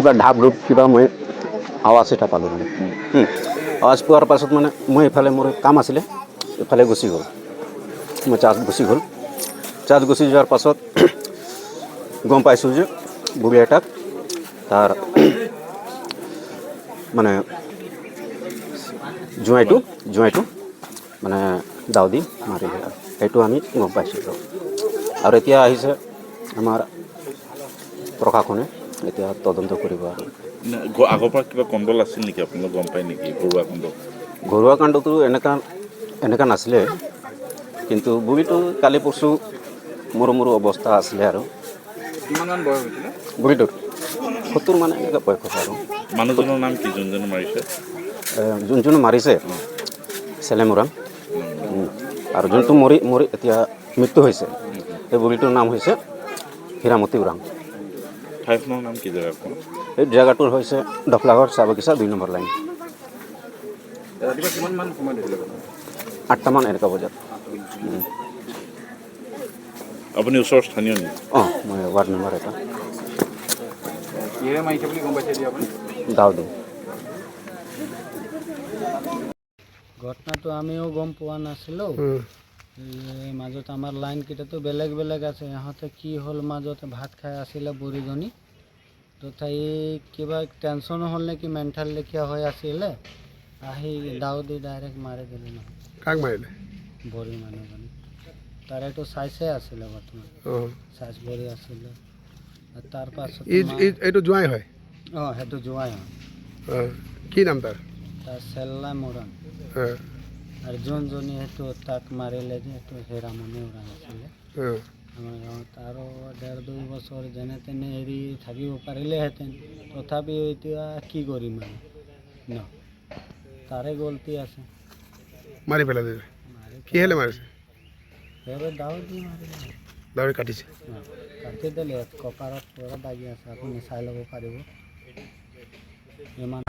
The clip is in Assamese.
কিবা ঢাপ ঢুপ কিবা মই আৱাজ এটা পালোঁ মানে আৱাজ পোৱাৰ পাছত মানে মই এইফালে মোৰ কাম আছিলে এইফালে গুচি গ'ল মই চাৰ্জ গুচি যোৱাৰ পাছত গম পাইছোঁ যে বুঢ়ী এটাক তাৰ মানে জোঁৱাইটো মানে দাও দি মাৰিলে আৰু সেইটো আমি গম পাইছোঁ আৰু এতিয়া আহিছে আমাৰ প্ৰশাসনে এতিয়া তদন্ত কৰিব আৰু আগৰ পৰা কিবা কণ্ডল আছিল নেকি আপোনালোক গম পায় নেকি ঘৰুৱা কাণ্ডটো এনেকা নাছিলে কিন্তু বুঢ়ীটো কালি পৰচু মৰো অৱস্থা আছিলে আৰু কিমানমান বয়স হৈছিলে বুঢ়ীটোৰ 70 মানে এনেকুৱা বয়স হ'ব আৰু মানুহজনৰ নাম কি যোনজনে মাৰিছে যোনজনে মাৰিছে চেলেমুৰাম আৰু যোনটো মৰি এতিয়া মৃত্যু হৈছে সেই বুঢ়ীটোৰ নাম হৈছে হীৰামতী উৰাং ঠাইখনৰ নাম কি জেগাখন এই জেগাটোৰ হৈছে দফলাগড় চাহ বাগিচা 2 নম্বৰ লাইন ৰাতিপুৱা কিমানমান সময় দিছিলে 8টামান এনেকুৱা বজাত আপুনি ওচৰৰ স্থানীয় নেকি অঁ মই ৱাৰ্ড মেম্বাৰ এটা কিহেৰে মাৰিছে বুলি গম পাইছে এতিয়া আপুনি দাও দিওঁ ঘটনাটো আমিও গম পোৱা নাছিলোঁ মাজত আমাৰ লাইনকেইটাতো বেলেগ আছে ইহঁতে কি হ'ল মাজতে ভাত খাই আছিলে বুঢ়ীজনী তো তাই কিবা টেনশ্যনো হ'ল নেকি মেণ্টেল লেখীয়া হৈ আছিলে আহি দাও দি ডাইৰেক্ট মাৰি দিলে নহয় কাক মাৰিলে বুঢ়ী মানুহজনী তাৰ এইটো চাইছে আছিলে বৰ্তমান চাইজ কৰি আছিলে তাৰ পাছত এইটো জোঁৱাই হয় অঁ সেইটো জোঁৱাই হয় কি নাম তাৰ চেলামুৰাম আৰু যোনজনী সেইটো তাক মাৰিলে যে সেইটো হীৰামণি উৰাং আছিলে আমাৰ গাঁৱত আৰু 1.5-2 বছৰ যেনে তেনে এৰি থাকিব পাৰিলেহেঁতেন তথাপিও এতিয়া কি কৰিম আৰু ন তাৰে গলতি আছে মাৰি পেলালে কিহেলে মাৰিছে সেইবাবে দাও দি মাৰিলে দাউৰি কাটিছে কাটি দিলে ককাৰত পৰা দাগি আছে আপুনি চাই ল'ব পাৰিব ইমান